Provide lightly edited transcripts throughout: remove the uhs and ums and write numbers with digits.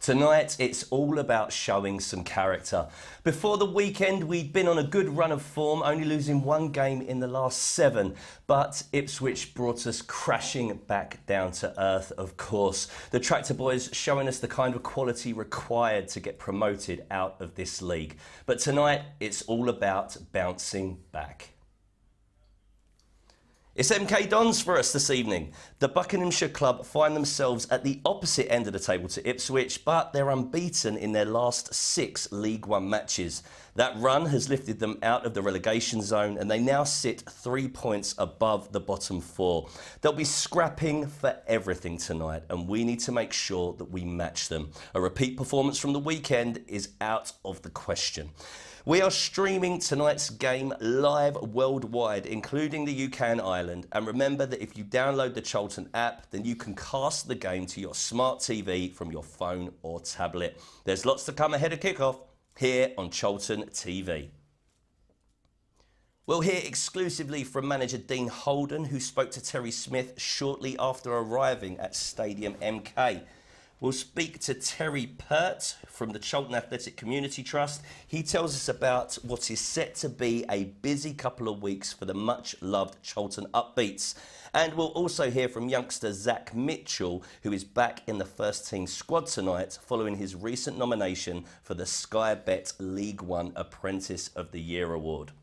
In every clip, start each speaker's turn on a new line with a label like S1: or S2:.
S1: Tonight, it's all about showing some character. Before the weekend, we'd been on a good run of form, only losing one game in the last 7. But Ipswich brought us crashing back down to earth, of course. The Tractor Boys showing us the kind of quality required to get promoted out of this league. But tonight, it's all about bouncing back. It's MK Dons for us this evening. The Buckinghamshire club find themselves at the opposite end of the table to Ipswich, but they're unbeaten in their last 6 League One matches. That run has lifted them out of the relegation zone and they now sit 3 points above the bottom 4. They'll be scrapping for everything tonight and we need to make sure that we match them. A repeat performance from the weekend is out of the question. We are streaming tonight's game live worldwide, including the UK and Ireland. And remember that if you download the Charlton app, then you can cast the game to your smart TV from your phone or tablet. There's lots to come ahead of kickoff here on Charlton TV. We'll hear exclusively from manager Dean Holden, who spoke to Terry Smith shortly after arriving at Stadium MK. We'll speak to Terry Pert from the Charlton Athletic Community Trust. He tells us about what is set to be a busy couple of weeks for the much-loved Charlton Upbeats. And we'll also hear from youngster Zach Mitchell, who is back in the first team squad tonight following his recent nomination for the Sky Bet League One Apprentice of the Year award.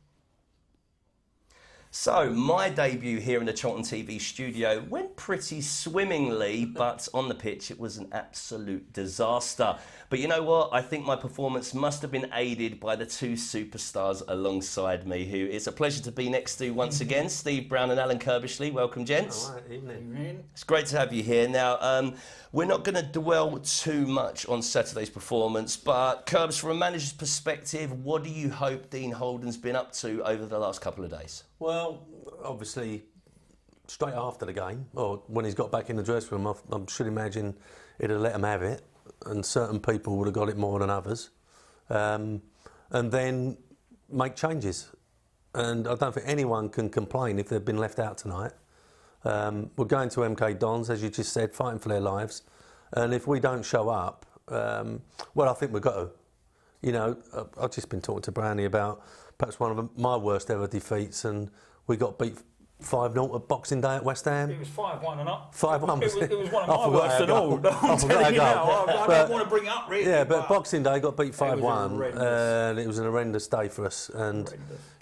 S1: So, my debut here in the Charlton TV studio went pretty swimmingly, but on the pitch it was an absolute disaster. But you know what? I think my performance must have been aided by the 2 superstars alongside me, who it's a pleasure to be next to once again, Steve Brown and Alan Curbishley. Welcome, gents.
S2: All right, evening.
S1: It's great to have you here. Now, we're not going to dwell too much on Saturday's performance, but Curbs, from a manager's perspective, what do you hope Dean Holden's been up to over the last couple of days?
S2: Well, obviously, straight after the game, or when he's got back in the dressing room, I should imagine he'd have let him have it, and certain people would have got it more than others, and then make changes. And I don't think anyone can complain if they've been left out tonight. We're going to MK Dons, as you just said, fighting for their lives, and if we don't show up, well, I think we've got to. You know, I've just been talking to Brownie about perhaps one of my worst ever defeats, and we got beat 5-0 at Boxing Day at West Ham.
S3: It was 5-1 and up.
S2: 5-1.
S3: It was one of my worst at all. I'm telling you now. I don't want to bring it up, really.
S2: Yeah, but Boxing Day got beat 5-1, and it was an horrendous day for us. And,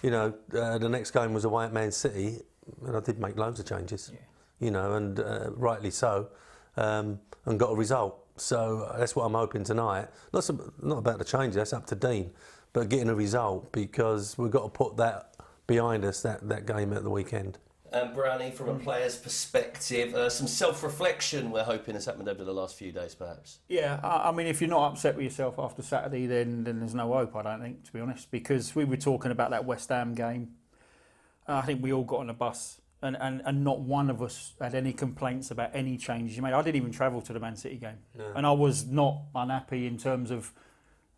S2: you know, the next game was away at Man City, and I did make loads of changes, you know, and rightly so, and got a result. So that's what I'm hoping tonight. Not about the change, that's up to Dean, but getting a result, because we've got to put that behind us, that game at the weekend.
S1: And Brownie, from a player's perspective, some self-reflection we're hoping has happened over the last few days, perhaps.
S3: Yeah, I mean, if you're not upset with yourself after Saturday, then there's no hope, I don't think, to be honest, because we were talking about that West Ham game. I think we all got on a bus. And not one of us had any complaints about any changes you made. I didn't even travel to the Man City game. No. And I was not unhappy in terms of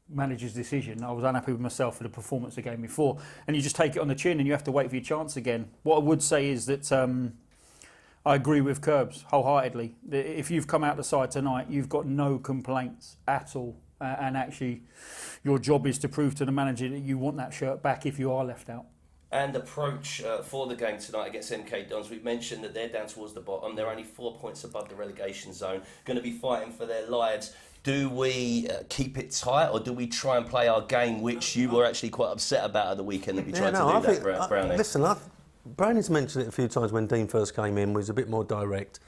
S3: manager's decision. I was unhappy with myself for the performance the game before. And you just take it on the chin and you have to wait for your chance again. What I would say is that I agree with Curbs wholeheartedly. If you've come out the side tonight, you've got no complaints at all. And actually, your job is to prove to the manager that you want that shirt back if you are left out.
S1: And approach for the game tonight against MK Dons. We've mentioned that they're down towards the bottom. They're only 4 points above the relegation zone, going to be fighting for their lives. Do we keep it tight, or do we try and play our game, which you were actually quite upset about at the weekend that we tried to do that, Brownie?
S2: Listen, Brownie's mentioned it a few times when Dean first came in, was a bit more direct,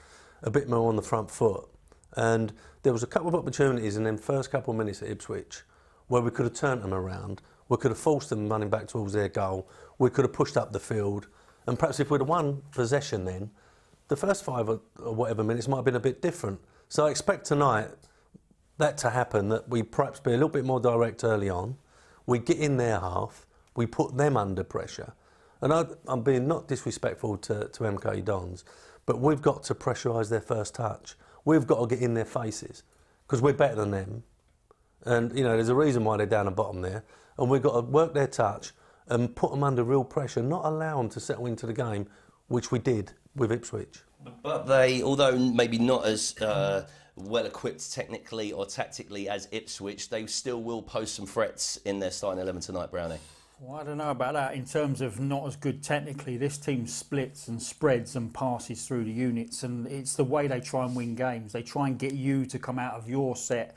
S2: a bit more on the front foot. And there was a couple of opportunities in them first couple of minutes at Ipswich where we could have turned them around. We could have forced them running back towards their goal. We could have pushed up the field. And perhaps if we'd have won possession then, the first 5 or whatever minutes might have been a bit different. So I expect tonight that to happen, that we perhaps be a little bit more direct early on. We get in their half. We put them under pressure. And I'm being not disrespectful to MK Dons, but we've got to pressurise their first touch. We've got to get in their faces because we're better than them. And, you know, there's a reason why they're down the bottom there. And we've got to work their touch and put them under real pressure, not allow them to settle into the game, which we did with Ipswich.
S1: But they, although maybe not as well equipped technically or tactically as Ipswich, they still will pose some threats in their starting 11 tonight, Brownie?
S3: Well, I don't know about that. In terms of not as good technically, this team splits and spreads and passes through the units, and it's the way they try and win games. They try and get you to come out of your set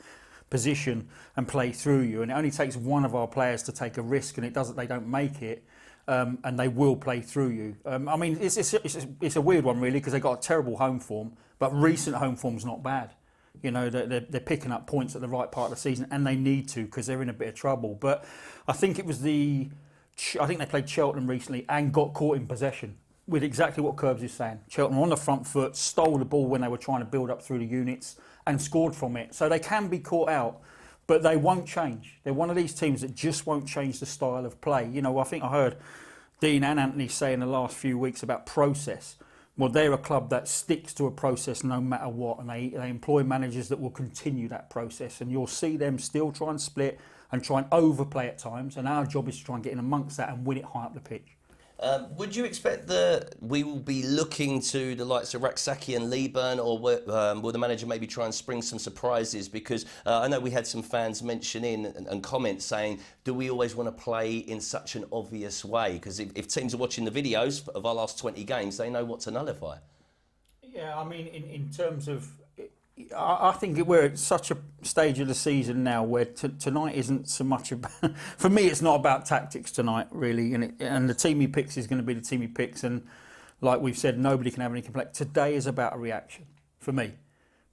S3: position and play through you, and it only takes one of our players to take a risk, and they don't make it, and they will play through you. I mean, it's a weird one really, because they got a terrible home form, but recent home form's not bad. You know, they're picking up points at the right part of the season, and they need to, because they're in a bit of trouble. But I think it was I think they played Charlton recently and got caught in possession with exactly what Curbs is saying. Charlton were on the front foot, stole the ball when they were trying to build up through the units and scored from it. So they can be caught out, but they won't change. They're one of these teams that just won't change the style of play. You know, I think I heard Dean and Anthony say in the last few weeks about process. Well, they're a club that sticks to a process no matter what, and they employ managers that will continue that process. And you'll see them still try and split and try and overplay at times, and our job is to try and get in amongst that and win it high up the pitch.
S1: Would you expect we will be looking to the likes of Raksaki and Leeburn, or will the manager maybe try and spring some surprises? Because I know we had some fans mention and comment saying, do we always want to play in such an obvious way? Because if teams are watching the videos of our last 20 games, they know what to nullify. Yeah,
S3: I mean, in terms of... I think we're at such a stage of the season now where tonight isn't so much about... For me, it's not about tactics tonight, really. And the team he picks is going to be the team he picks. And like we've said, nobody can have any complaint. Today is about a reaction, for me.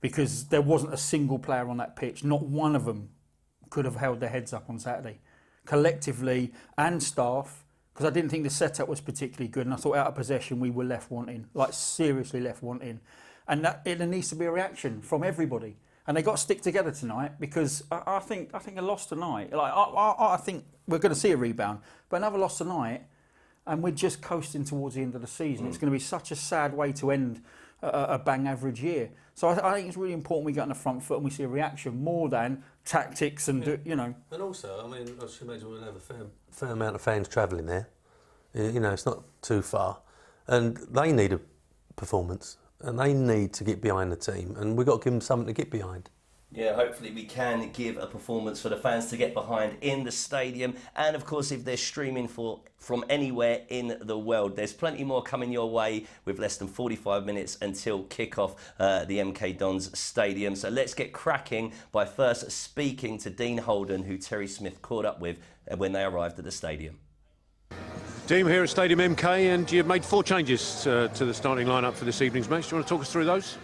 S3: Because there wasn't a single player on that pitch. Not one of them could have held their heads up on Saturday. Collectively and staff, because I didn't think the setup was particularly good. And I thought out of possession we were left wanting. Like, seriously left wanting. And there needs to be a reaction from everybody, and they got to stick together tonight, because I think a loss tonight. Like I think we're going to see a rebound, but another loss tonight, and we're just coasting towards the end of the season. It's going to be such a sad way to end a bang average year. So I think it's really important we get on the front foot and we see a reaction more than tactics and you know.
S2: And also, I mean, I should imagine we'll have a fair amount of fans travelling there. You know, it's not too far, and they need a performance. And they need to get behind the team, and we've got to give them something to get behind.
S1: Yeah, hopefully we can give a performance for the fans to get behind in the stadium. And of course, if they're streaming from anywhere in the world, there's plenty more coming your way with less than 45 minutes until kick-off at the MK Dons Stadium. So let's get cracking by first speaking to Dean Holden, who Terry Smith caught up with when they arrived at the stadium.
S4: Team here at Stadium MK, and you've made 4 changes to the starting lineup for this evening's match. Do you want to talk us through those?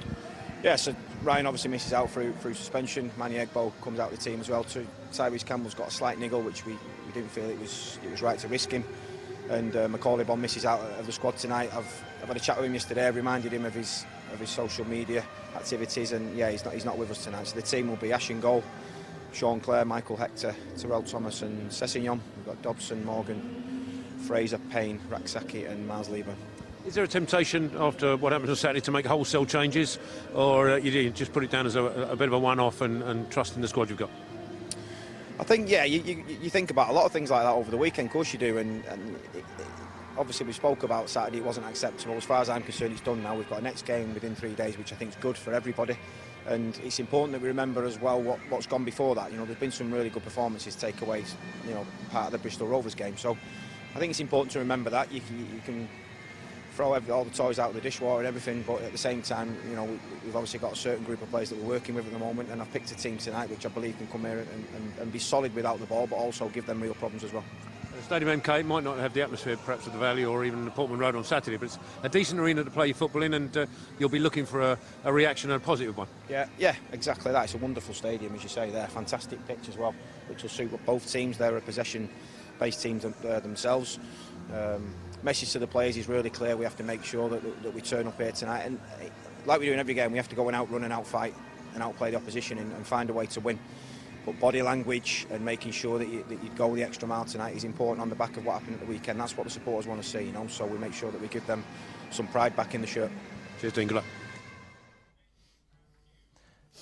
S5: Yeah, so Ryan obviously misses out through suspension. Manny Egbo comes out of the team as well too. Tyrese Campbell's got a slight niggle, which we didn't feel it was right to risk him. And Macaulay Bonne misses out of the squad tonight. I've had a chat with him yesterday. I reminded him of his social media activities, and yeah, he's not with us tonight. So the team will be Ash in goal, Sean Clare, Michael Hector, Terrell Thomas, and Sessegnon. We've got Dobson, Morgan, Fraser, Payne, Raksaki and Miles Leeburn.
S4: Is there a temptation after what happened on Saturday to make wholesale changes, or you just put it down as a bit of a one-off and trust in the squad you've got?
S5: I think, yeah, you think about a lot of things like that over the weekend, of course you do, and obviously we spoke about Saturday, it wasn't acceptable. As far as I'm concerned, it's done now. We've got a next game within 3 days, which I think is good for everybody. And it's important that we remember as well what's gone before that. You know, there's been some really good performances, takeaways, you know, part of the Bristol Rovers game. So I think it's important to remember that. You can throw all the toys out of the dishwater and everything, but at the same time, you know, we've obviously got a certain group of players that we're working with at the moment, and I've picked a team tonight which I believe can come here and be solid without the ball, but also give them real problems as well.
S4: Stadium MK might not have the atmosphere perhaps of the Valley or even the Portman Road on Saturday, but it's a decent arena to play your football in, and you'll be looking for a reaction, and a positive one. Yeah, exactly that. It's a wonderful stadium, as you say there. Fantastic pitch as well, which will suit both teams. They're a possession-based teams themselves. Message to the players is really clear. We have to make sure that we turn up here tonight, and like we do in every game, we have to go and outrun and outfight and outplay the opposition and find a way to win. But body language and making sure that you go the extra mile tonight is important on the back of what happened at the weekend. That's what the supporters want to see, you know. So we make sure that we give them some pride back in the shirt. Cheers, Dean. Good luck.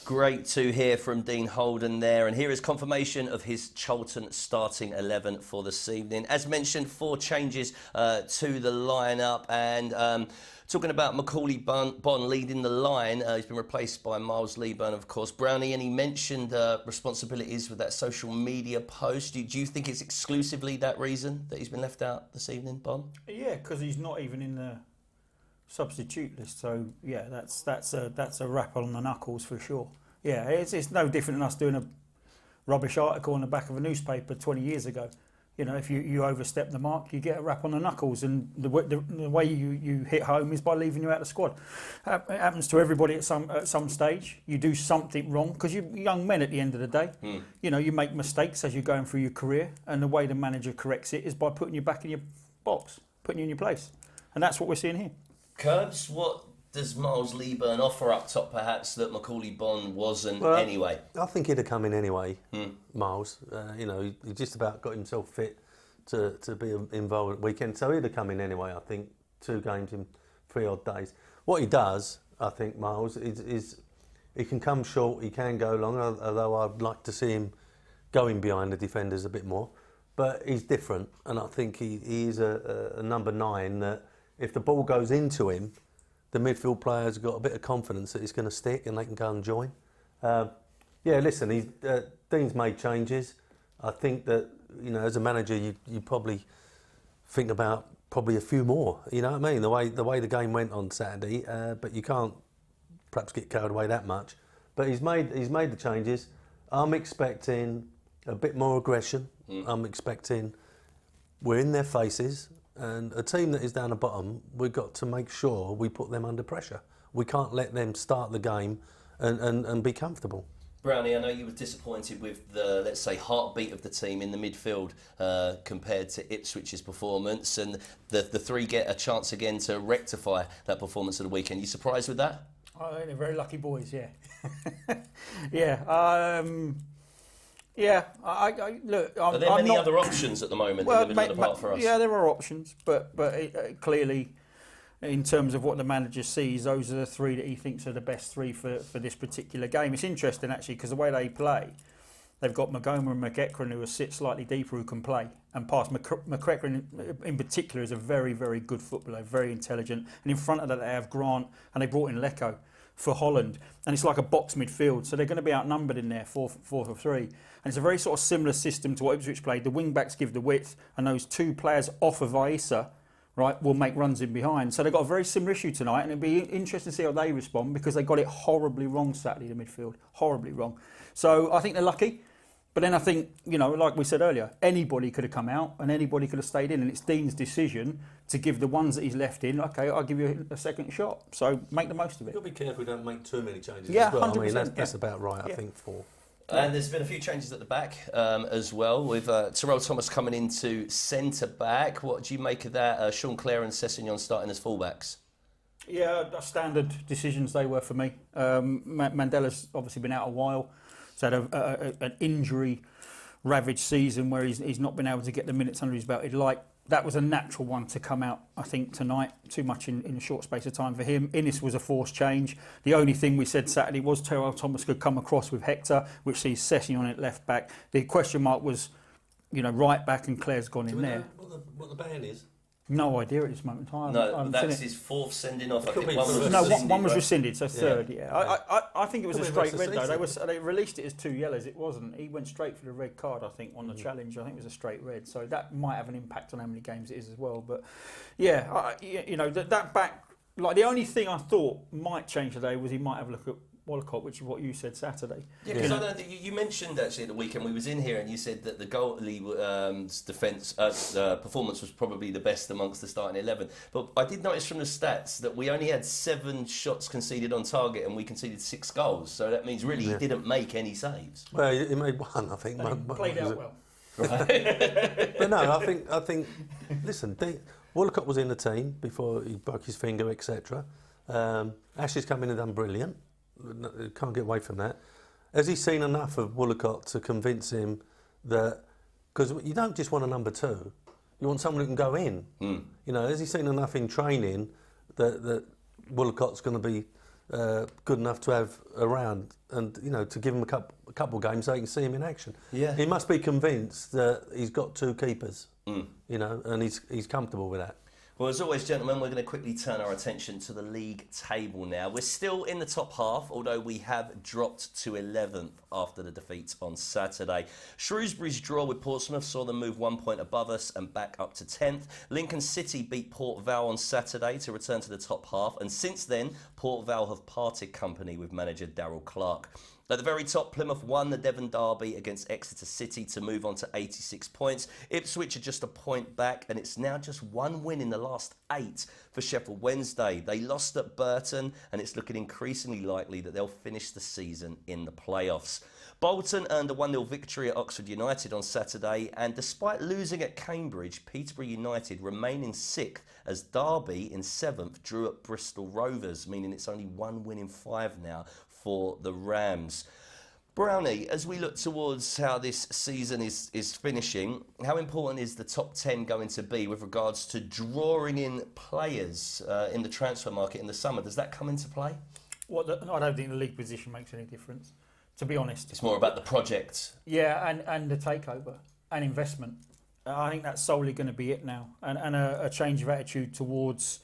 S1: Great to hear from Dean Holden there, and here is confirmation of his Charlton starting 11 for this evening. As mentioned, 4 changes to the lineup, and talking about Macaulay Bonne leading the line, he's been replaced by Miles Leaburn, of course. Brownie, and he mentioned responsibilities with that social media post. Do you think it's exclusively that reason that he's been left out this evening, Bonne?
S3: Yeah, because he's not even in the substitute list, so yeah, that's a rap on the knuckles for sure. Yeah, it's no different than us doing a rubbish article on the back of a newspaper 20 years ago. You know, if you overstep the mark, you get a rap on the knuckles, and the way you hit home is by leaving you out of the squad. It happens to everybody at some stage. You do something wrong, because you're young men at the end of the day. You know, you make mistakes as you're going through your career, and the way the manager corrects it is by putting you back in your box, putting you in your place, and that's what we're seeing here.
S1: Curbs, what does Miles Leaburn offer up top, perhaps, that Macaulay Bonne wasn't anyway?
S2: I think he'd have come in anyway, Miles. You know, he just about got himself fit to be involved at the weekend, so he'd have come in anyway, I think, 2 games in 3 odd days. What he does, I think, Miles, is he can come short, he can go long, although I'd like to see him going behind the defenders a bit more. But he's different, and I think he is a number 9 that if the ball goes into him, the midfield players have got a bit of confidence that it's going to stick and they can go and join. Yeah, listen, Dean's made changes. I think that, you know, as a manager, you probably think about probably a few more. You know what I mean? The way the game went on Saturday, but you can't perhaps get carried away that much. But he's made the changes. I'm expecting a bit more aggression. I'm expecting we're in their faces. And a team that is down the bottom, we've got to make sure we put them under pressure. We can't let them start the game and be comfortable.
S1: Brownie, I know you were disappointed with the, let's say, heartbeat of the team in the midfield compared to Ipswich's performance, and the 3 get a chance again to rectify that performance of the weekend. You surprised with that?
S3: Oh, they're very lucky boys, yeah. Yeah. Yeah, I look.
S1: Are there many other options at the moment in the middle of the park for us?
S3: Yeah, there are options, but clearly, in terms of what the manager sees, those are the 3 that he thinks are the best 3 for this particular game. It's interesting actually, because the way they play, they've got Magoma and McEachran who sit slightly deeper, who can play and pass. McEachran in particular is a very, very good footballer, very intelligent, and in front of that they have Grant, and they brought in Lecco for Holland, and it's like a box midfield, so they're going to be outnumbered in there 4 for 3, and it's a very sort of similar system to what Ipswich played. The wing backs give the width, and those 2 players off of Aissa, right, will make runs in behind. So they've got a very similar issue tonight, and it'll be interesting to see how they respond, because they got it horribly wrong Saturday, the midfield, horribly wrong. So I think they're lucky. But then I think, you know, like we said earlier, anybody could have come out and anybody could have stayed in, and it's Dean's decision to give the ones that he's left in, okay, I'll give you a second shot. So make the most of it.
S2: You've got to be careful we don't make too many changes
S3: yeah,
S2: as well.
S3: 100%,
S2: I mean, that's about right, I think, for...
S1: And there's been a few changes at the back as well, with Terrell Thomas coming into centre-back. What do you make of that? Sean Clare and Sessegnon starting as full-backs?
S3: Yeah, standard decisions they were for me. Mandela's obviously been out a while. He's had an injury-ravaged season where he's not been able to get the minutes under his belt. That was a natural one to come out, I think, tonight. Too much in a short space of time for him. Innes was a forced change. The only thing we said Saturday was Terrell Thomas could come across with Hector, which sees Sessegnon at left back. The question mark was, you know, right back, and Claire's gone in there.
S2: What the ban is?
S3: No idea at this moment in time.
S1: No, that's his 4th sending off. I think
S3: one was rescinded, so 3rd. Yeah, I think it was a straight red though. They released it as 2 yellows. It wasn't. He went straight for the red card. I think on the challenge. I think it was a straight red. So that might have an impact on how many games it is as well. But yeah, you know that back. Like the only thing I thought might change today was he might have a look at Wollacott, which is what you said Saturday.
S1: Yeah, because I know that you mentioned actually at the weekend we was in here, and you said that the goalie's defence performance was probably the best amongst the starting 11. But I did notice from the stats that we only had 7 shots conceded on target, and we conceded 6 goals. So that means really he didn't make any saves.
S2: Well, he made 1, I think.
S3: He played out well.
S2: Right. But no, I think. Listen, Wollacott was in the team before he broke his finger, etc. Ashley's come in and done brilliant. Can't get away from that. Has he seen enough of Wollacott to convince him that, because you don't just want a number 2, you want someone who can go in. You know, has he seen enough in training that Wollacott's going to be good enough to have around, and to give him a couple of games so you can see him in action.
S1: Yeah.
S2: He must be convinced that he's got 2 keepers, and he's comfortable with that.
S1: Well, as always, gentlemen, we're going to quickly turn our attention to the league table now. We're still in the top half, although we have dropped to 11th after the defeat on Saturday. Shrewsbury's draw with Portsmouth saw them move 1 point above us and back up to 10th. Lincoln City beat Port Vale on Saturday to return to the top half, and since then, Port Vale have parted company with manager Darryl Clark. At the very top, Plymouth won the Devon Derby against Exeter City to move on to 86 points. Ipswich are just a point back, and it's now just 1 win in the last 8 for Sheffield Wednesday. They lost at Burton, and it's looking increasingly likely that they'll finish the season in the playoffs. Bolton earned a 1-0 victory at Oxford United on Saturday, and despite losing at Cambridge, Peterborough United remain in 6th as Derby in 7th drew at Bristol Rovers, meaning it's only 1 win in 5 now for the Rams. Brownie, as we look towards how this season is finishing, how important is the top 10 going to be with regards to drawing in players in the transfer market in the summer? Does that come into play?
S3: I don't think the league position makes any difference, to be honest.
S1: It's more about the project.
S3: Yeah, and the takeover and investment. I think that's solely going to be it now, and a change of attitude towards,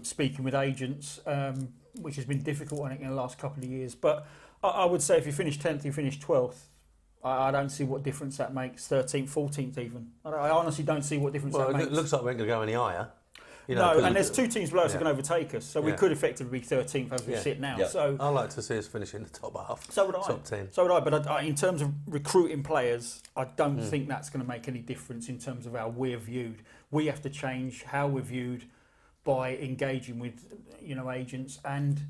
S3: speaking with agents, which has been difficult, I think, in the last couple of years. But I would say if you finish 10th, you finish 12th. I don't see what difference that makes, 13th, 14th even. I honestly don't see what difference that makes.
S2: Well, it looks like we ain't going to go any higher.
S3: And there's 2 teams below us who can overtake us, so we could effectively be 13th as we sit now.
S1: Yeah.
S3: So
S2: I like to see us finish in the top half.
S3: So would I.
S2: Top 10.
S3: So would I. But in terms of recruiting players, I don't think that's going to make any difference in terms of how we're viewed. We have to change how we're viewed by engaging with, agents and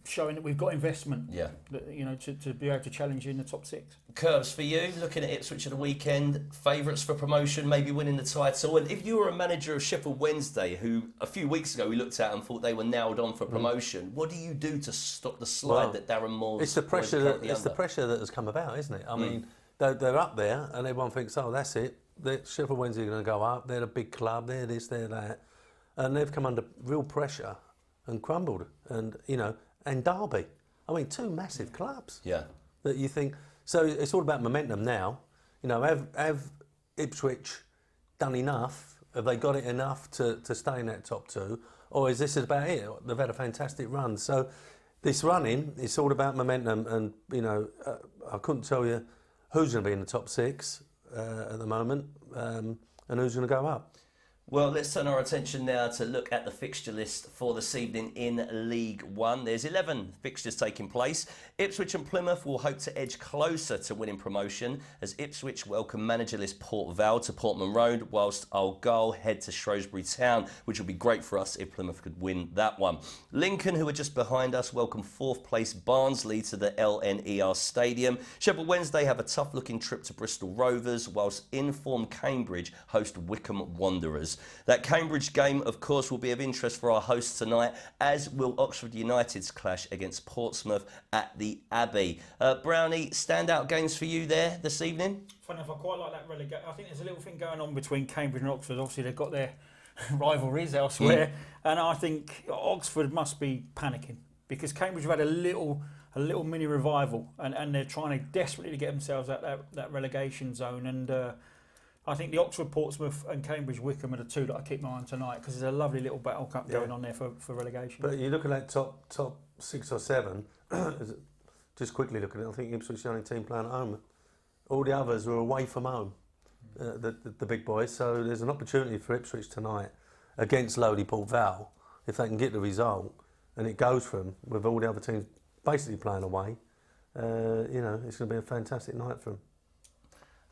S3: showing that we've got investment.
S1: Yeah.
S3: To be able to challenge in the top 6.
S1: Curbs, for you, looking at Ipswich at the weekend, favourites for promotion, maybe winning the title. And if you were a manager of Sheffield Wednesday, who a few weeks ago we looked at and thought they were nailed on for promotion, what do you do to stop the slide that Darren Moore's?
S2: It's the pressure that has come about, isn't it? I mean, they're up there, and everyone thinks, oh, that's it. Sheffield Wednesday are going to go up. They're a big club. They're this, they're that, and they've come under real pressure and crumbled. And and Derby. I mean, 2 massive clubs.
S1: Yeah.
S2: That you think. So it's all about momentum now. Have Ipswich done enough? Have they got it enough to stay in that top 2? Or is this about it? They've had a fantastic run. So this running, it's all about momentum. And, I couldn't tell you who's going to be in the top 6 at the moment and who's going to go up.
S1: Well, let's turn our attention now to look at the fixture list for this evening in League One. There's 11 fixtures taking place. Ipswich and Plymouth will hope to edge closer to winning promotion as Ipswich welcome managerless Port Vale to Portman Road, whilst Argyle head to Shrewsbury Town, which would be great for us if Plymouth could win that one. Lincoln, who are just behind us, welcome 4th place Barnsley to the LNER Stadium. Sheffield Wednesday have a tough-looking trip to Bristol Rovers, whilst informed Cambridge host Wycombe Wanderers. That Cambridge game, of course, will be of interest for our hosts tonight, as will Oxford United's clash against Portsmouth at the Abbey. Brownie, standout games for you there this evening?
S3: Funny enough, I quite like that relegation. I think there's a little thing going on between Cambridge and Oxford. Obviously, they've got their rivalries elsewhere, and I think Oxford must be panicking because Cambridge have had a little mini revival, and they're trying desperately to get themselves out that relegation zone. And I think the Oxford, Portsmouth and Cambridge Wycombe are the 2 that I keep my eye on tonight because there's a lovely little battle cup going on there for relegation.
S2: But you look at that top 6 or 7, just quickly look at it, I think Ipswich is the only team playing at home. All the others are away from home, the big boys. So there's an opportunity for Ipswich tonight against lowly Port Vale, if they can get the result, and it goes for them with all the other teams basically playing away. It's going to be a fantastic night for them.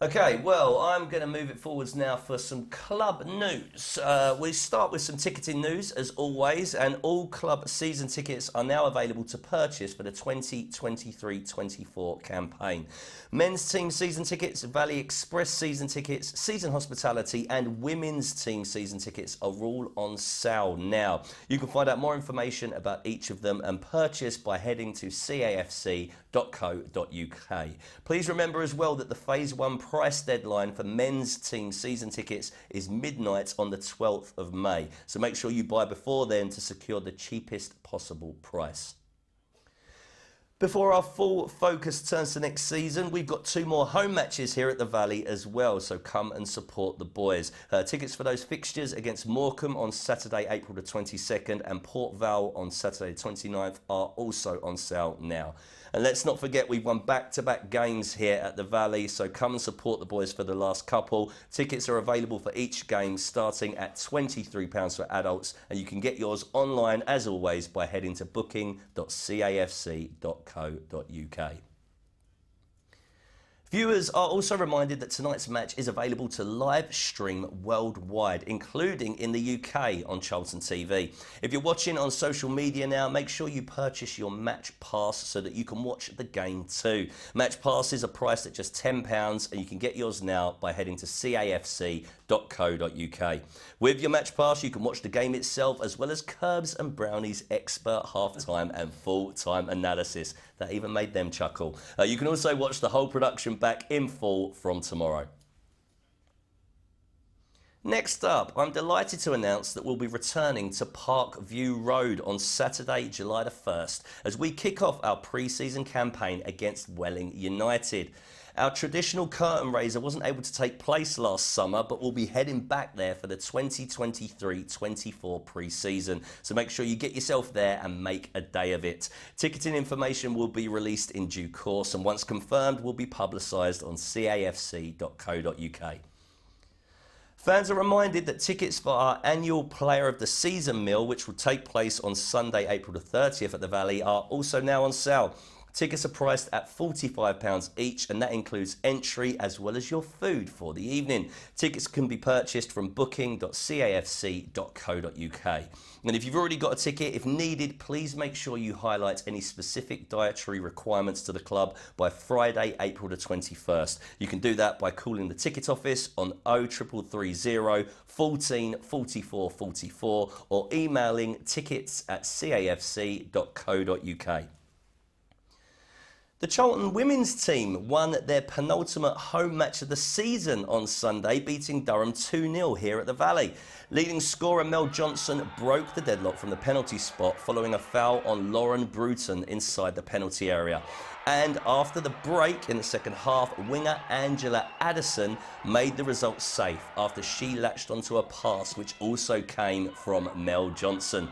S1: Okay, well, I'm going to move it forwards now for some club news. We start with some ticketing news, as always, and all club season tickets are now available to purchase for the 2023-24 campaign. Men's team season tickets, Valley Express season tickets, season hospitality and women's team season tickets are all on sale now. You can find out more information about each of them and purchase by heading to cafc.co.uk. Please remember as well that the Phase 1 price deadline for men's team season tickets is midnight on the 12th of May. So make sure you buy before then to secure the cheapest possible price. Before our full focus turns to next season, we've got 2 more home matches here at the Valley as well, so come and support the boys. Tickets for those fixtures against Morecambe on Saturday, April the 22nd and Port Vale on Saturday the 29th are also on sale now. And let's not forget we've won back-to-back games here at the Valley, so come and support the boys for the last couple. Tickets are available for each game starting at £23 for adults, and you can get yours online as always by heading to booking.cafc.co.uk. Viewers are also reminded that tonight's match is available to live stream worldwide, including in the UK on Charlton TV. If you're watching on social media now, make sure you purchase your match pass so that you can watch the game too. Match passes are priced at just £10 and you can get yours now by heading to cafc.co.uk. With your match pass, you can watch the game itself as well as Curbs and Brownie's expert half-time and full-time analysis. That even made them chuckle. You can also watch the whole production back in full from tomorrow. Next up, I'm delighted to announce that we'll be returning to Park View Road on Saturday, July the 1st, as we kick off our pre-season campaign against Welling United. Our traditional curtain raiser wasn't able to take place last summer, but we'll be heading back there for the 2023-24 pre-season. So make sure you get yourself there and make a day of it. Ticketing information will be released in due course, and once confirmed, will be publicised on cafc.co.uk. Fans are reminded that tickets for our annual Player of the Season meal, which will take place on Sunday, April the 30th at the Valley, are also now on sale. Tickets are priced at £45 each, and that includes entry as well as your food for the evening. Tickets can be purchased from booking.cafc.co.uk. And if you've already got a ticket, if needed, please make sure you highlight any specific dietary requirements to the club by Friday, April the 21st. You can do that by calling the ticket office on 0330 14 44 44 or emailing tickets@cafc.co.uk. The Charlton women's team won their penultimate home match of the season on Sunday, beating Durham 2-0 here at the Valley. Leading scorer Mel Johnson broke the deadlock from the penalty spot following a foul on Lauren Bruton inside the penalty area. And after the break in the second half, winger Angela Addison made the result safe after she latched onto a pass which also came from Mel Johnson.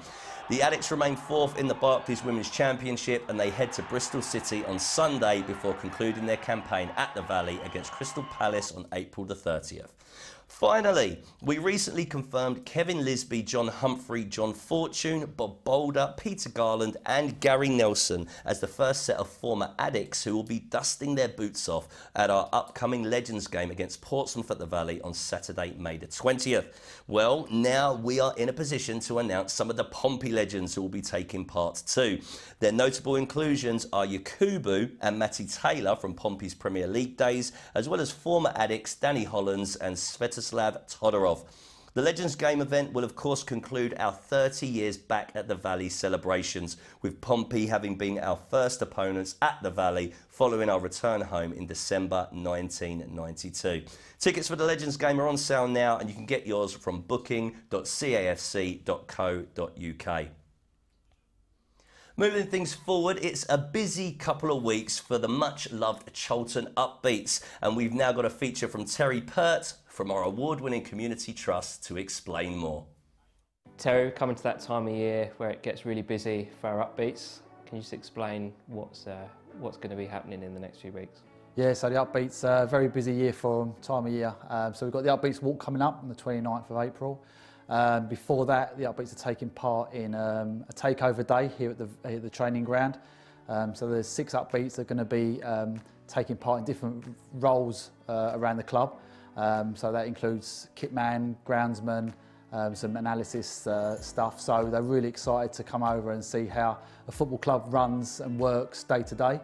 S1: The Addicts remain 4th in the Barclays Women's Championship, and they head to Bristol City on Sunday before concluding their campaign at the Valley against Crystal Palace on April the 30th. Finally, we recently confirmed Kevin Lisby, John Humphrey, John Fortune, Bob Boulder, Peter Garland and Gary Nelson as the first set of former Addicts who will be dusting their boots off at our upcoming Legends game against Portsmouth at the Valley on Saturday, May the 20th. Well, now we are in a position to announce some of the Pompey legends who will be taking part too. Their notable inclusions are Yakubu and Matty Taylor from Pompey's Premier League days, as well as former Addicts Danny Hollands and Svetoslav Todorov. The Legends Game event will of course conclude our 30 years back at the Valley celebrations, with Pompey having been our first opponents at the Valley following our return home in December 1992. Tickets for the Legends Game are on sale now, and you can get yours from booking.cafc.co.uk. Moving things forward, it's a busy couple of weeks for the much-loved Charlton Upbeats, and we've now got a feature from Terry Pert from our award-winning community trust to explain more.
S6: Terry, coming to that time of year where it gets really busy for our Upbeats, can you just explain what's going to be happening in the next few weeks?
S7: Yeah, so the Upbeats, a very busy year for them, time of year. So we've got the Upbeats walk coming up on the 29th of April. Before that, the Upbeats are taking part in a takeover day here at the training ground. So there's 6 Upbeats that are going to be taking part in different roles around the club. So that includes kitman, groundsman, some analysis stuff. So they're really excited to come over and see how a football club runs and works day to day.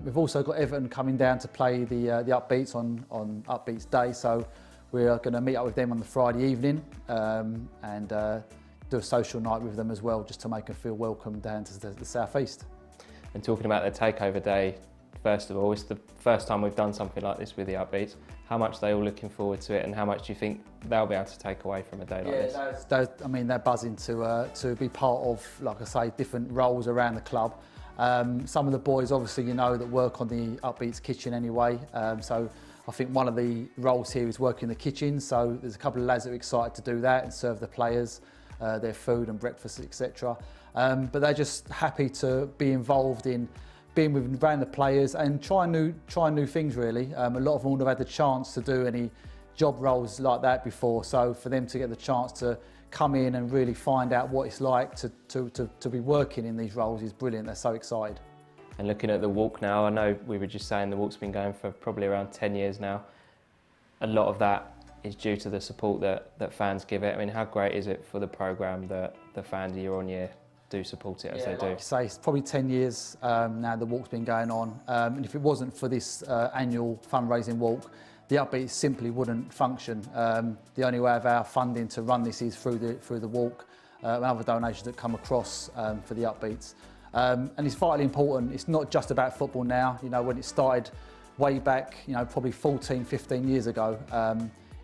S7: We've also got Everton coming down to play the Upbeats on Upbeats Day. So we are going to meet up with them on the Friday evening and do a social night with them as well, just to make them feel welcome down to the South East.
S6: And talking about the takeover day, first of all, it's the first time we've done something like this with the Upbeats. How much are they all looking forward to it, and how much do you think they'll be able to take away from a day like this?
S7: I mean, they're buzzing to be part of, like I say, different roles around the club. Some of the boys, obviously, you know, that work on the Upbeats kitchen anyway. So I think one of the roles here is working in the kitchen. So there's a couple of lads that are excited to do that and serve the players their food and breakfast, etc. But they're just happy to be involved in being around the players and try new things, really. A lot of them wouldn't have had the chance to do any job roles like that before. So for them to get the chance to come in and really find out what it's like to be working in these roles is brilliant. They're so excited.
S6: And looking at the walk now, I know we were just saying the walk's been going for probably around 10 years now. A lot of that is due to the support that fans give it. I mean, how great is it for the programme that the fans year on year do support it as they do?
S7: Like I say, it's probably 10 years now the walk's been going on. And if it wasn't for this annual fundraising walk, the Upbeats simply wouldn't function. The only way of our funding to run this is through the walk and other donations that come across for the Upbeats. And it's vitally important. It's not just about football now. You know, when it started way back, you know, probably 14, 15 years ago,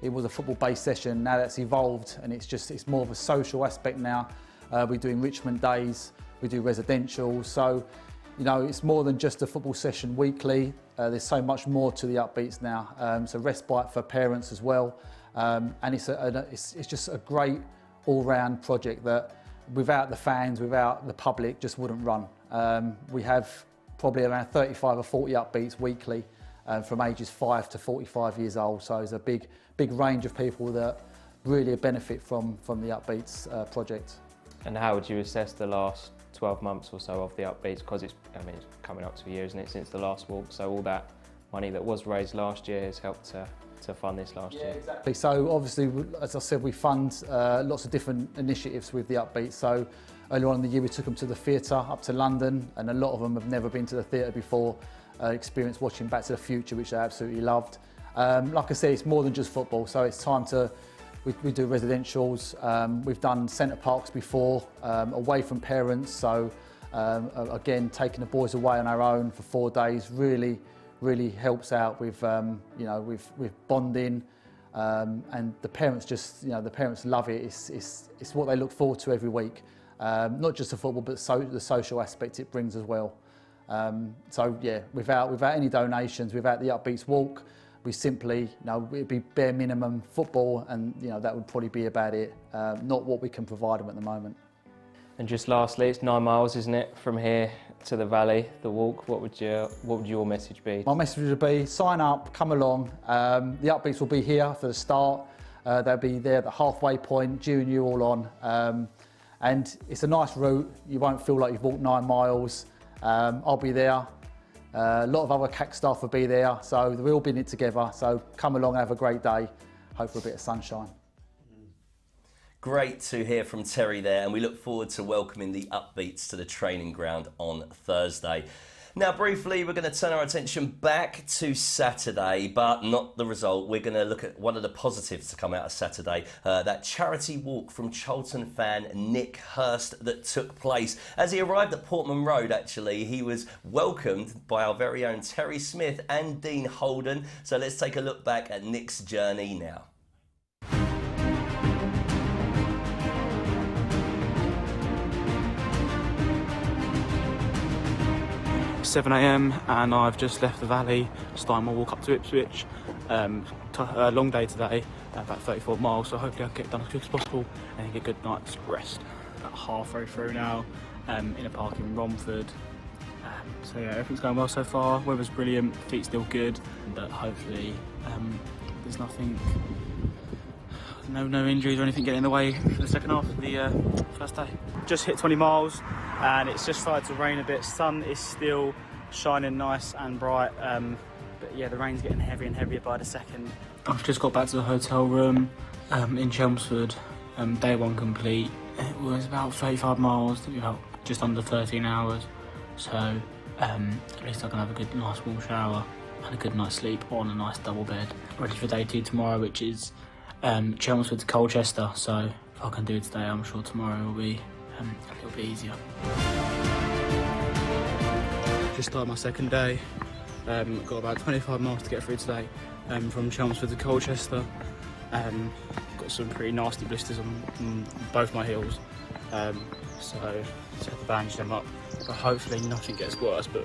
S7: it was a football-based session. Now that's evolved, and it's more of a social aspect now. We do enrichment days, we do residential. So, you know, it's more than just a football session weekly. There's so much more to the Upbeats now. So respite for parents as well. And it's just a great all-round project that without the fans, without the public, just wouldn't run. We have probably around 35 or 40 Upbeats weekly from ages 5 to 45 years old. So it's a big range of people that really benefit from the Upbeats project.
S6: And how would you assess the last 12 months or so of the Upbeats? Because it's coming up to a year, isn't it, since the last walk? So all that money that was raised last year has helped to fund this last year.
S7: Exactly. So obviously, as I said, we fund lots of different initiatives with the Upbeats. So earlier on in the year, we took them to the theatre up to London, and a lot of them have never been to the theatre before, experienced watching Back to the Future, which they absolutely loved. Like I said, it's more than just football, so it's time to we do residentials. We've done centre parks before, away from parents. So again, taking the boys away on our own for 4 days really helps out with you know, with bonding, and the parents just, you know, the parents love it. It's what they look forward to every week. Not just the football, but the social aspect it brings as well. So yeah, without any donations, without the Upbeats walk, we simply, you know, it'd be bare minimum football, and you know, that would probably be about it. Not what we can provide them at the moment.
S6: And just lastly, it's 9 miles, isn't it, from here to the valley, the walk? What would your message be?
S7: My message would be, sign up, come along. The Upbeats will be here for the start. They'll be there at the halfway point, cheering you all on. And it's a nice route. You won't feel like you've walked 9 miles. I'll be there. A lot of other CAC staff will be there, so we're all in it together. So come along, have a great day. Hope for a bit of sunshine.
S1: Great to hear from Terry there, and we look forward to welcoming the Upbeats to the training ground on Thursday. Now, briefly, we're going to turn our attention back to Saturday, but not the result. We're going to look at one of the positives to come out of Saturday, that charity walk from Charlton fan Nick Hurst that took place. As he arrived at Portman Road, actually, he was welcomed by our very own Terry Smith and Dean Holden. So let's take a look back at Nick's journey now.
S8: 7 AM and I've just left the valley, starting my walk up to Ipswich. A long day today, about 34 miles, so hopefully I can get done as quick as possible and get a good night's rest. About halfway through now, in a park in Romford. So yeah, everything's going well so far. Weather's brilliant, feet's still good, but hopefully there's nothing, no injuries or anything getting in the way for the second half of the first day. Just hit 20 miles and it's just started to rain a bit. Sun is still shining nice and bright, but yeah, the rain's getting heavier and heavier by the second. I've just got back to the hotel room in Chelmsford, day one complete. It was about 35 miles, about just under 13 hours. So at least I can have a good nice warm shower and a good night's sleep on a nice double bed. Ready for day 2 tomorrow, which is Chelmsford to Colchester. So if I can do it today, I'm sure tomorrow will be a little bit easier. Just started my second day. Got about 25 miles to get through today, from Chelmsford to Colchester. Got some pretty nasty blisters on both my heels, so I had to bandage them up. But hopefully nothing gets worse, but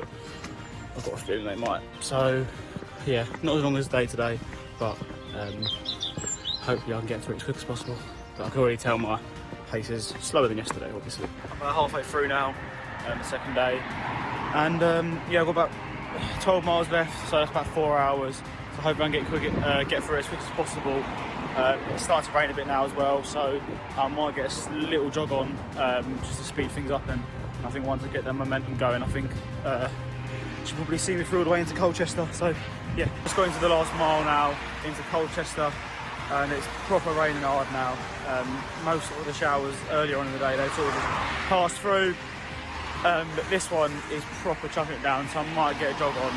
S8: I've got a feeling they might. So yeah, not as long as a day today, but hopefully I can get through it as quick as possible. But I can already tell my pace is slower than yesterday, obviously. I'm about halfway through now, the second day, and yeah, I've got about 12 miles left, so that's about 4 hours. So hopefully I can get through it as quick as possible. It's starting to rain a bit now as well, so I might get a little jog on just to speed things up. And I think once I get that momentum going, I think she'll probably see me through all the way into Colchester. So yeah, just going to the last mile now into Colchester, and it's proper raining hard now. Most of the showers earlier on in the day, they sort of just passed through. But this one is proper chucking it down, so I might get a jog on.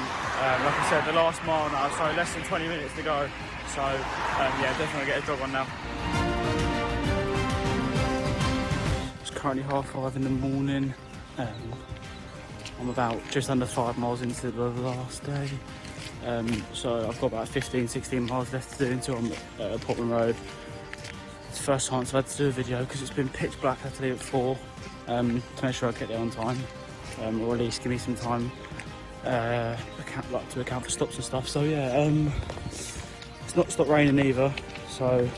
S8: Like I said, the last mile now, so less than 20 minutes to go. So yeah, definitely get a jog on now. It's currently 5:30 in the morning. I'm about just under 5 miles into the last day. So I've got about 15-16 miles left to do until I'm at Portman Road. It's the first chance I've had to do a video because it's been pitch black. I had to leave at 4 to make sure I get there on time, or at least give me some time to account for stops and stuff. So yeah, it's not stopped raining either, so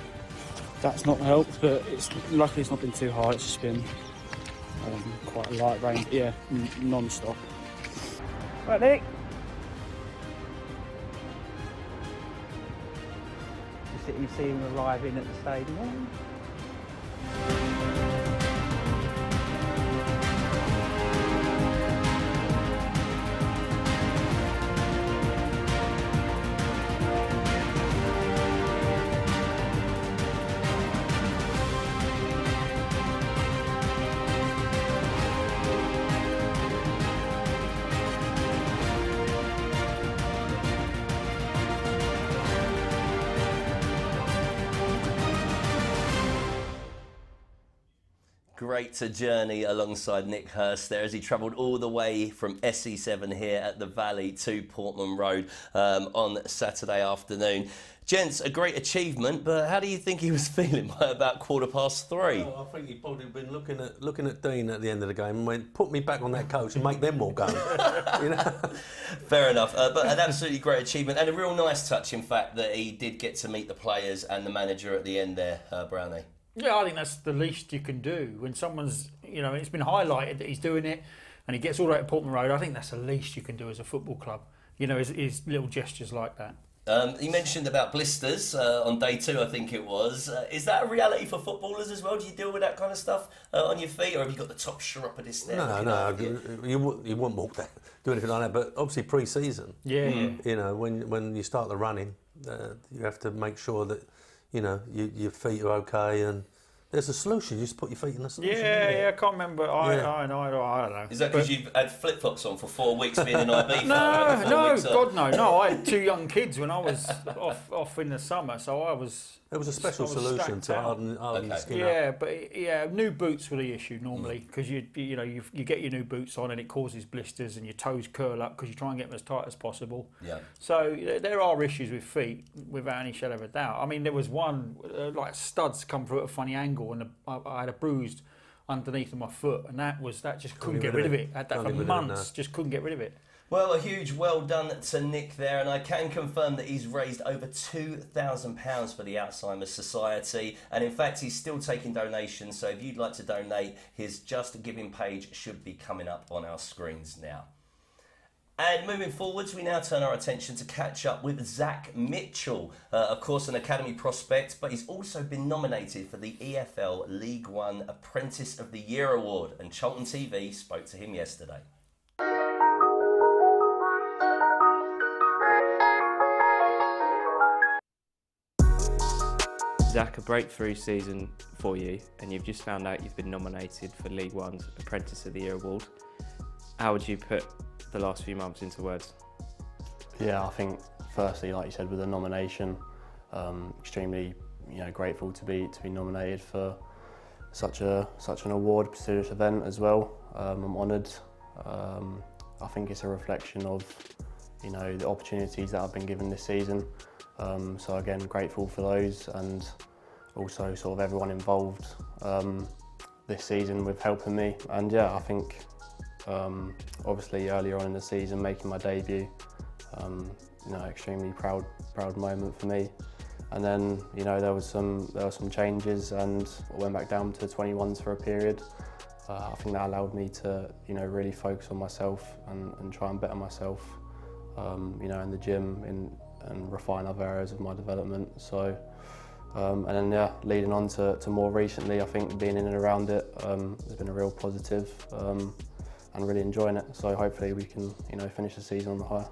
S8: that's not helped. But luckily it's not been too hard. It's just been quite a light rain. But yeah, non-stop. Right, Nick. You see him arriving at the stadium.
S1: Great to journey alongside Nick Hurst there as he travelled all the way from SE7 here at the Valley to Portman Road on Saturday afternoon. Gents, a great achievement, but how do you think he was feeling by about 3:15?
S2: Well, I think he'd probably been looking at Dean at the end of the game and went, put me back on that coach and make them more go. You know?
S1: Fair enough, but an absolutely great achievement and a real nice touch, in fact, that he did get to meet the players and the manager at the end there, Brownie.
S3: Yeah, I think that's the least you can do when someone's, it's been highlighted that he's doing it and he gets all the way to Portman Road. I think that's the least you can do as a football club, is little gestures like that.
S1: You mentioned about blisters on day 2, I think it was. Is that a reality for footballers as well? Do you deal with that kind of stuff on your feet, or have you got the top chiropodist there?
S2: No, you wouldn't walk that, do anything like that. But obviously pre-season, when you start the running, you have to make sure that your feet are okay, and there's a solution. You just put your feet in the solution.
S3: Yeah, I can't remember. I don't know.
S1: Is that because you've had flip-flops on for 4 weeks being in IB?
S3: No, God no. I had 2 young kids when I was off in the summer, so I was.
S2: There was a special solution to harden the skin up.
S3: But new boots were the issue normally because you get your new boots on and it causes blisters and your toes curl up because you try and get them as tight as possible.
S1: Yeah.
S3: So there are issues with feet without any shadow of a doubt. I mean, there was one like studs come through at a funny angle and I had a bruise underneath of my foot, and that just couldn't get rid of it. I had that for months, just couldn't get rid of it.
S1: Well, a huge well done to Nick there, and I can confirm that he's raised over £2,000 for the Alzheimer's Society, and in fact he's still taking donations, so if you'd like to donate, his Just Giving page should be coming up on our screens now. And moving forwards, we now turn our attention to catch up with Zach Mitchell, of course an academy prospect, but he's also been nominated for the EFL League One Apprentice of the Year Award, and Charlton TV spoke to him yesterday.
S6: Zach, a breakthrough season for you, and you've just found out you've been nominated for League One's Apprentice of the Year Award. How would you put the last few months into words?
S9: Yeah, I think firstly, like you said, with the nomination, extremely grateful to be nominated for such an award, prestigious event as well. I'm honoured. I think it's a reflection of you know, the opportunities that I've been given this season. So again, grateful for those, and also sort of everyone involved this season with helping me. And yeah, I think obviously earlier on in the season, making my debut, you know, extremely proud moment for me. And then, you know, there was some changes, and I went back down to 21s for a period. I think that allowed me to, you know, really focus on myself and try and better myself, you know, in the gym and refine other areas of my development. So, and then yeah, leading on to more recently, I think being in and around it has been a real positive, and really enjoying it. So hopefully we can, you know, finish the season on the high.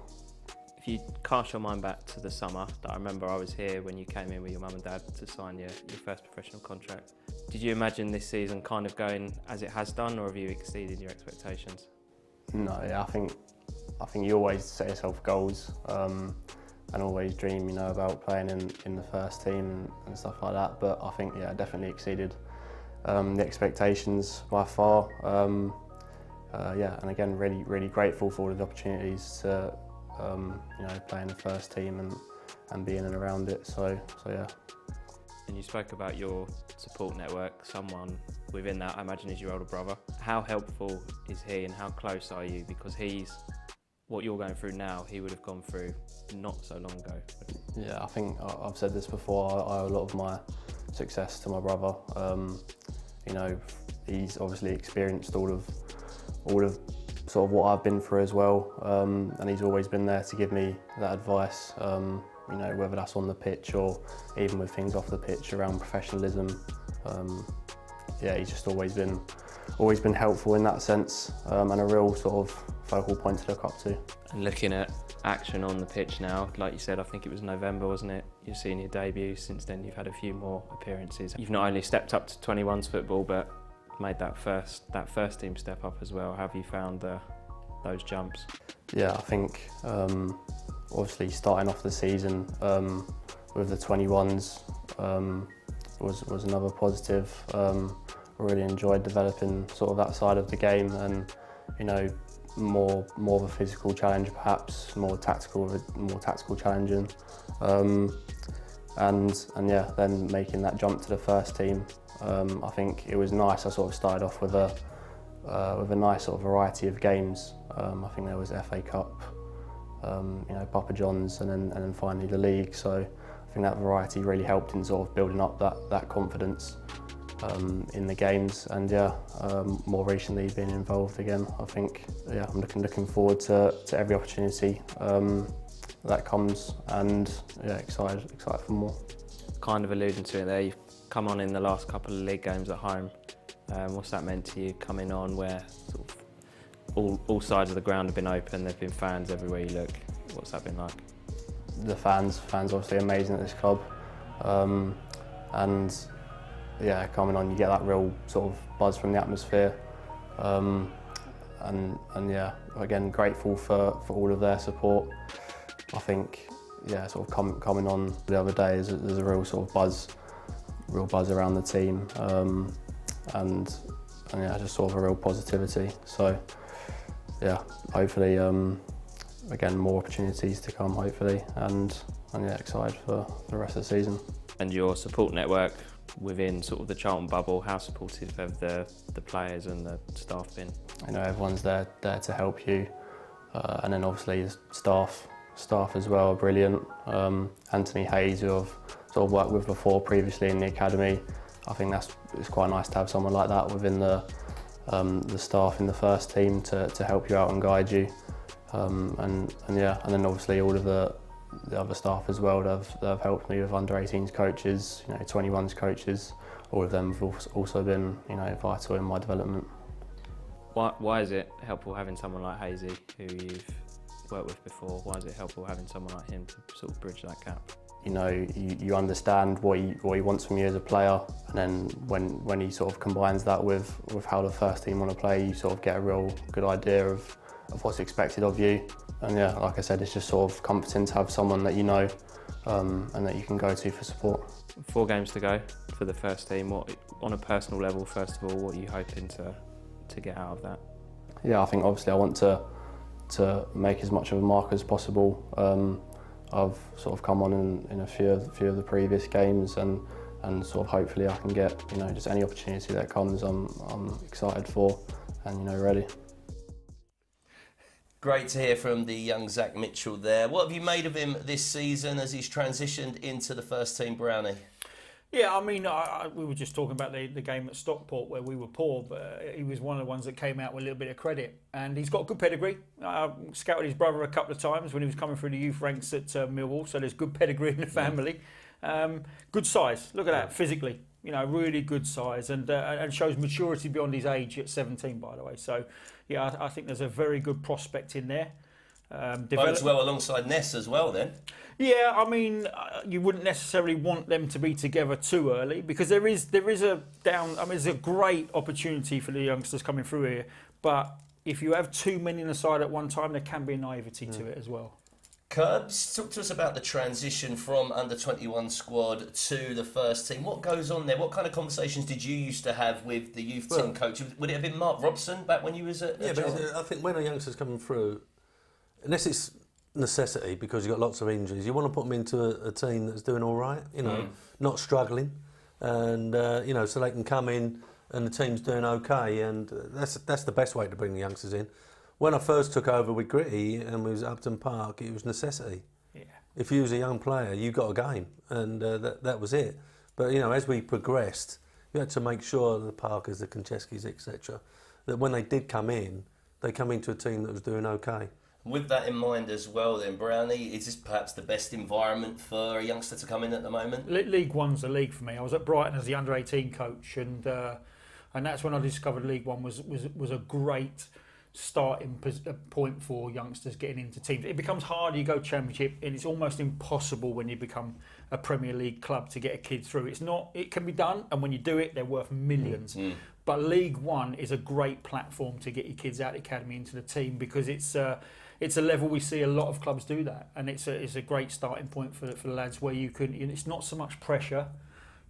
S6: If you cast your mind back to the summer, that I remember I was here when you came in with your mum and dad to sign your first professional contract. Did you imagine this season kind of going as it has done, or have you exceeded your expectations?
S9: No, yeah, I think you always set yourself goals and always dream, you know, about playing in the first team and stuff like that. But I think, yeah, I definitely exceeded the expectations by far. Yeah, and again, really grateful for all of the opportunities to, you know, play in the first team and be in and around it. So yeah.
S6: And you spoke about your support network. Someone within that, I imagine, is your older brother. How helpful is he, and how close are you? Because what you're going through now, he would have gone through not so long ago.
S9: Yeah, I think I've said this before. I owe a lot of my success to my brother. You know, he's obviously experienced all of sort of what I've been through as well, and he's always been there to give me that advice. You know, whether that's on the pitch or even with things off the pitch around professionalism. Yeah, he's just always been helpful in that sense, and a real sort of focal point to look up to.
S6: And looking at action on the pitch now, like you said, I think it was November, wasn't it? Your senior debut. Since then, you've had a few more appearances. You've not only stepped up to 21s football, but made that first team step up as well. How have you found those jumps?
S9: Yeah, I think obviously starting off the season with the 21s was another positive. I really enjoyed developing sort of that side of the game, and you know, more of a physical challenge, perhaps more tactical challenging, and yeah, then making that jump to the first team. I think it was nice. I sort of started off with a nice sort of variety of games. I think there was FA Cup, you know, Papa John's, and then finally the league. So I think that variety really helped in sort of building up that confidence in the games. And yeah, more recently being involved again. I think, yeah, I'm looking forward to every opportunity that comes, and yeah, excited for more.
S6: Kind of alluding to it there, you've come on in the last couple of league games at home. What's that meant to you, coming on where sort of all sides of the ground have been open, there've been fans everywhere you look? What's that been like?
S9: The fans obviously amazing at this club, and yeah, coming on you get that real sort of buzz from the atmosphere, and yeah, again grateful for all of their support. I think, yeah, sort of coming on the other day, there's a real sort of buzz around the team, and yeah, just sort of a real positivity. So yeah, hopefully again more opportunities to come, hopefully, and yeah, excited for the rest of the season. And
S6: your support network within sort of the Charlton bubble, how supportive have the players and the staff been?
S9: You know, everyone's there to help you, and then obviously the staff as well are brilliant. Anthony Hayes, who I've sort of worked with before previously in the academy, I think it's quite nice to have someone like that within the staff in the first team to help you out and guide you, and yeah, and then obviously all of the other staff as well that have helped me with under 18s coaches, you know, 21s coaches. All of them have also been, you know, vital in my development.
S6: Why is it helpful having someone like Hazy, who you've worked with before? Why is it helpful having someone like him to sort of bridge that gap?
S9: You know, you understand what he wants from you as a player, and then when he sort of combines that with how the first team want to play, you sort of get a real good idea of what's expected of you. And yeah, like I said, it's just sort of comforting to have someone that you know and that you can go to for support.
S6: 4 games to go for the first team. What, on a personal level, first of all, what are you hoping to get out of that?
S9: Yeah, I think obviously I want to to make as much of a mark as possible. I've sort of come on in a few of the previous games, and sort of hopefully I can get, you know, just any opportunity that comes. I'm excited for, and, you know, ready.
S1: Great to hear from the young Zach Mitchell there. What have you made of him this season as he's transitioned into the first team, Brownie?
S3: Yeah, I mean, we were just talking about the game at Stockport where we were poor, but he was one of the ones that came out with a little bit of credit. And he's got good pedigree. I scouted his brother a couple of times when he was coming through the youth ranks at Millwall, so there's good pedigree in the family. Good size, look at that, physically. You know, really good size, and shows maturity beyond his age at 17, by the way. So, yeah, I think there's a very good prospect in there.
S1: Bodes well alongside Ness as well, then.
S3: Yeah, I mean, you wouldn't necessarily want them to be together too early, because there is a down. I mean, there's a great opportunity for the youngsters coming through here, but if you have too many in the side at one time, there can be a naivety to it as well.
S1: Curbs, talk to us about the transition from under-21 squad to the first team. What goes on there? What kind of conversations did you used to have with the youth team coach? Would it have been Mark Robson back when you was at Charlton?
S2: But I think when a youngster's coming through, unless it's necessity because you've got lots of injuries, you want to put them into a team that's doing all right, you know, not struggling, and you know, so they can come in and the team's doing okay, and that's the best way to bring the youngsters in. When I first took over with Gritty and we was at Upton Park, it was necessity. Yeah. If you was a young player, you got a game, and that was it. But you know, as we progressed, you had to make sure the Parkers, the Koncheskis, etc., that when they did come in, they come into a team that was doing okay.
S1: With that in mind as well then, Brownie, is this perhaps the best environment for a youngster to come in at the moment?
S3: League One's a league for me. I was at Brighton as the under-18 coach, and that's when I discovered League One was a great starting point for youngsters getting into teams. It becomes hard, you go Championship, and it's almost impossible when you become a Premier League club to get a kid through. It's not, it can be done, and when you do it, they're worth millions. But League One is a great platform to get your kids out of the academy into the team, because it's a level we see a lot of clubs do that, and it's a great starting point for the lads where you can. It's not so much pressure,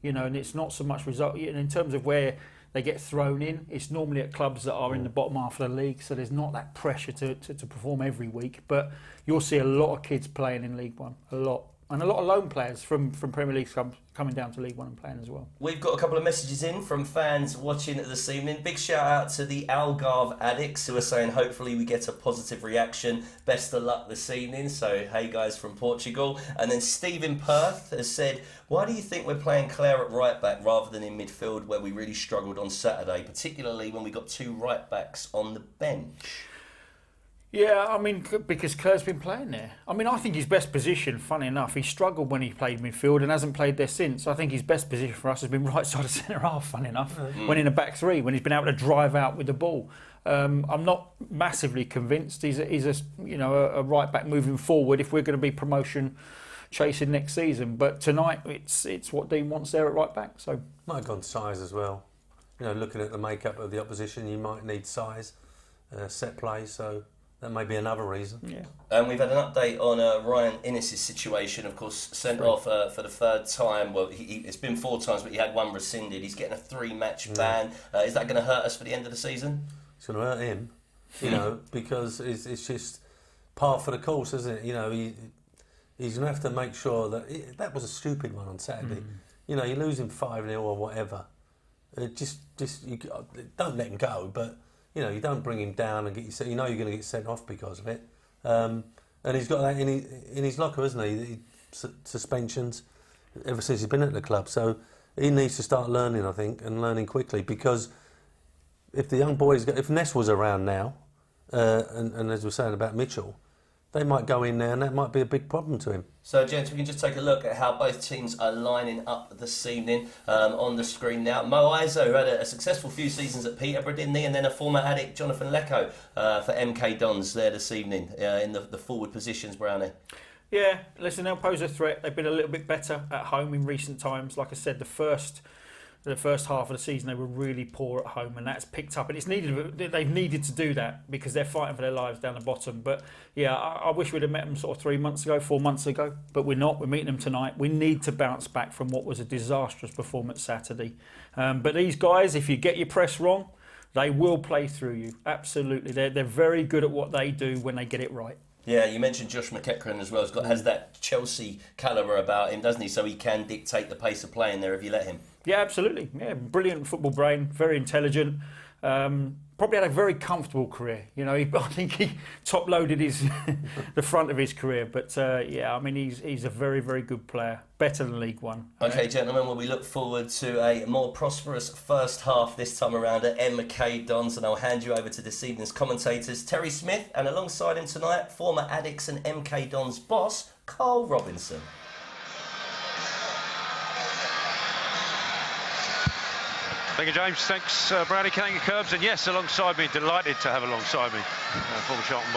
S3: you know, and it's not so much result. And in terms of where they get thrown in, it's normally at clubs that are in the bottom half of the league, so there's not that pressure to perform every week. But you'll see a lot of kids playing in League One, a lot. And a lot of loan players from Premier League coming down to League One and playing as well.
S1: We've got a couple of messages in from fans watching this evening. Big shout out to the Algarve addicts who are saying hopefully we get a positive reaction. Best of luck this evening. So, hey guys from Portugal. And then Stephen Perth has said, why do you think we're playing Clare at right back rather than in midfield where we really struggled on Saturday, particularly when we got two right backs on the bench?
S3: Yeah, I mean, because Claire's been playing there. I mean, I think his best position, funny enough, he struggled when he played midfield and hasn't played there since. I think his best position for us has been right side of centre half, funny enough, when in a back three, when he's been able to drive out with the ball. I'm not massively convinced he's a right back moving forward if we're going to be promotion chasing next season. But tonight, it's what Dean wants there at right back. So
S2: might have gone size as well. You know, looking at the makeup of the opposition, you might need size, set play. So that may be another reason.
S3: Yeah.
S1: And we've had an update on Ryan Innes' situation, of course, sent off for the third time. Well, it's been 4 times, but he had one rescinded. He's getting a 3-match ban. Is that going to hurt us for the end of the season?
S2: It's going to hurt him, you know, because it's just par for the course, isn't it? You know, he's going to have to make sure that that was a stupid one on Saturday. You know, you're losing 5-0 or whatever. Just you don't let him go, but you know, you don't bring him down and get you. You know, you're going to get sent off because of it. And he's got that in his locker, hasn't he? Suspensions ever since he's been at the club. So he needs to start learning, I think, and learning quickly. Because if the young boys, if Ness was around now, and as we're saying about Mitchell, they might go in there and that might be a big problem to him.
S1: So, gents, we can just take a look at how both teams are lining up this evening on the screen now. Mo Iso, who had a successful few seasons at Peterborough, didn't he? And then a former addict, Jonathan Lecco, for MK Dons there this evening in the forward positions, Brownie.
S3: Yeah, listen, they'll pose a threat. They've been a little bit better at home in recent times. Like I said, the first half of the season they were really poor at home, and that's picked up, and it's needed. They've needed to do that because they're fighting for their lives down the bottom. But yeah, I wish we'd have met them sort of 4 months ago, but we're not. We're meeting them tonight. We need to bounce back from what was a disastrous performance Saturday. But these guys, if you get your press wrong, they will play through you. Absolutely, they're very good at what they do when they get it right.
S1: Yeah, you mentioned Josh McEachran as well. Has that Chelsea calibre about him, doesn't he? So he can dictate the pace of play in there if you let him.
S3: Yeah, absolutely. Yeah, brilliant football brain, very intelligent. Probably had a very comfortable career. You know, I think he top-loaded the front of his career. But yeah, I mean, he's a very, very good player. Better than League One.
S1: Okay, gentlemen, well, we look forward to a more prosperous first half this time around at MK Dons, and I'll hand you over to this evening's commentators, Terry Smith, and alongside him tonight, former Addicks and MK Dons boss, Carl Robinson.
S4: Thank you, James. Thanks, Brady. Thank you, Curbs. And yes, alongside me, delighted to have alongside me, former Charlton